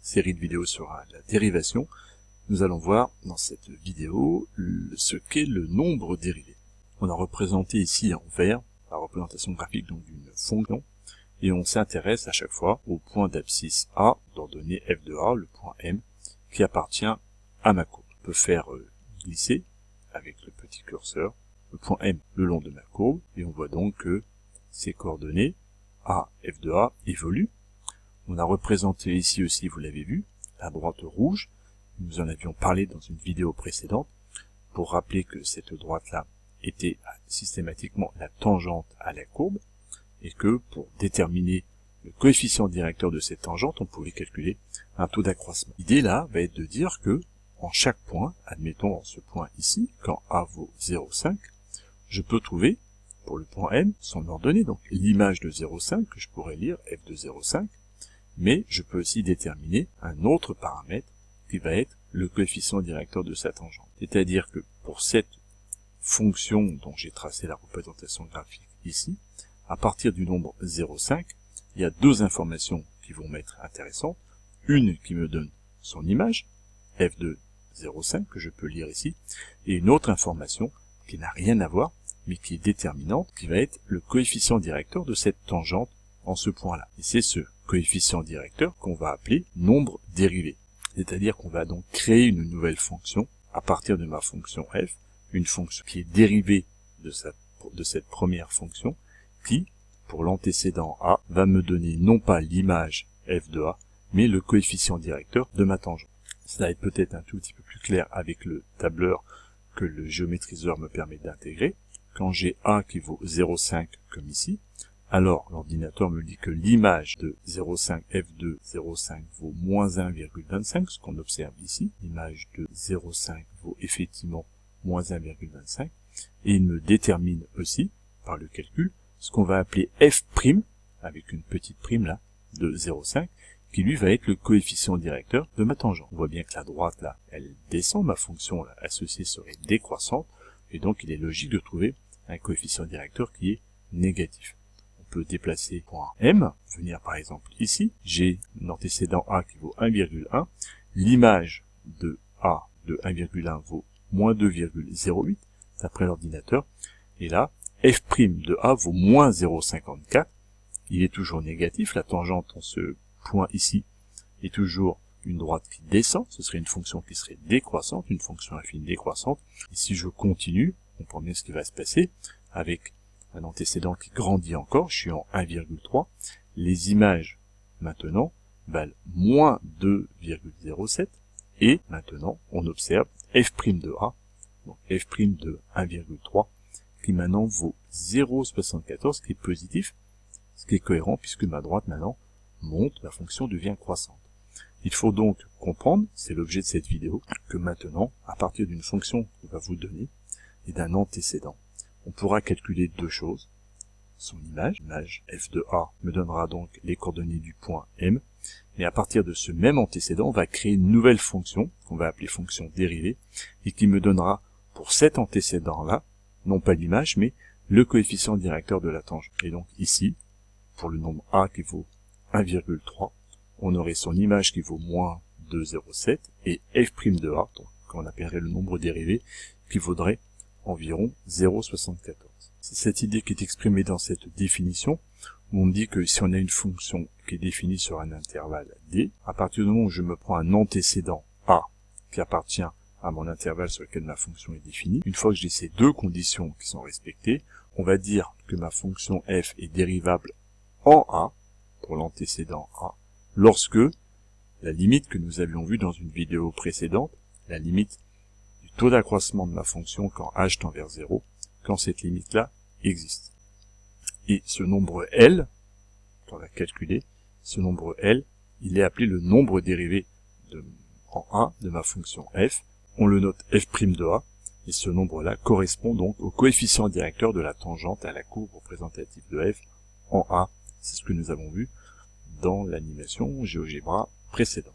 série de vidéos sur la dérivation, nous allons voir dans cette vidéo ce qu'est le nombre dérivé. On a représenté ici en vert la représentation graphique d'une fonction et on s'intéresse à chaque fois au point d'abscisse A d'ordonnée f de A, le point M, qui appartient à ma courbe. On peut faire glisser avec le petit curseur le point M le long de ma courbe et on voit donc que ces coordonnées A, f de A évoluent. On a représenté ici aussi, vous l'avez vu, la droite rouge. Nous en avions parlé dans une vidéo précédente pour rappeler que cette droite-là était systématiquement la tangente à la courbe et que pour déterminer le coefficient directeur de cette tangente, on pouvait calculer un taux d'accroissement. L'idée là va être de dire que en chaque point, admettons en ce point ici, quand A vaut 0,5, je peux trouver pour le point M son ordonnée, donc l'image de 0,5 que je pourrais lire f de 0,5, mais je peux aussi déterminer un autre paramètre qui va être le coefficient directeur de sa tangente. C'est-à-dire que pour cette fonction dont j'ai tracé la représentation graphique ici, à partir du nombre 0,5, il y a deux informations qui vont m'être intéressantes. Une qui me donne son image, f de 0,5, que je peux lire ici, et une autre information qui n'a rien à voir, mais qui est déterminante, qui va être le coefficient directeur de cette tangente en ce point-là. Et c'est ce coefficient directeur qu'on va appeler nombre dérivé. C'est-à-dire qu'on va donc créer une nouvelle fonction à partir de ma fonction f, une fonction qui est dérivée de cette première fonction, qui, pour l'antécédent A, va me donner non pas l'image f de A, mais le coefficient directeur de ma tangente. Ça va être peut-être un tout petit peu plus clair avec le tableur que le géométriseur me permet d'intégrer. Quand j'ai A qui vaut 0,5 comme ici, alors l'ordinateur me dit que l'image de 0,5 f de 0,5 vaut moins 1,25, ce qu'on observe ici. L'image de 0,5 vaut effectivement moins 1,25, et il me détermine aussi, par le calcul, ce qu'on va appeler f', avec une petite prime là, de 0,5, qui lui va être le coefficient directeur de ma tangente. On voit bien que la droite là, elle descend, ma fonction là, associée serait décroissante, et donc il est logique de trouver un coefficient directeur qui est négatif. On peut déplacer point M, venir par exemple ici, j'ai un antécédent A qui vaut 1,1, l'image de A de 1,1 vaut moins 2,08 d'après l'ordinateur, et là, f' de A vaut moins 0,54, il est toujours négatif, la tangente en ce point ici est toujours une droite qui descend, ce serait une fonction qui serait décroissante, une fonction affine décroissante, et si je continue, on comprend bien ce qui va se passer, avec un antécédent qui grandit encore, je suis en 1,3, les images maintenant valent moins 2,07, et maintenant on observe f' de A, donc f' de 1,3, qui maintenant vaut 0,74, qui est positif, ce qui est cohérent puisque ma droite maintenant monte, la fonction devient croissante. Il faut donc comprendre, c'est l'objet de cette vidéo, que maintenant, à partir d'une fonction qu'on va vous donner et d'un antécédent, on pourra calculer deux choses. Son image, l'image f de A me donnera donc les coordonnées du point M, et à partir de ce même antécédent, on va créer une nouvelle fonction, qu'on va appeler fonction dérivée, et qui me donnera pour cet antécédent-là, non pas l'image, mais le coefficient directeur de la tangente. Et donc ici, pour le nombre A qui vaut 1,3, on aurait son image qui vaut moins 2,07 et f' de A, donc qu'on appellerait le nombre dérivé, qui vaudrait environ 0,74. C'est cette idée qui est exprimée dans cette définition, où on me dit que si on a une fonction qui est définie sur un intervalle D, à partir du moment où je me prends un antécédent A qui appartient à mon intervalle sur lequel ma fonction est définie, une fois que j'ai ces deux conditions qui sont respectées, on va dire que ma fonction f est dérivable en A, pour l'antécédent A, lorsque la limite que nous avions vue dans une vidéo précédente, la limite du taux d'accroissement de ma fonction quand h tend vers 0, quand cette limite-là existe. Et ce nombre L, quand on va calculer, ce nombre L, il est appelé le nombre dérivé en A de ma fonction f, on le note f' de A, et ce nombre-là correspond donc au coefficient directeur de la tangente à la courbe représentative de f en A. C'est ce que nous avons vu dans l'animation GeoGebra précédente.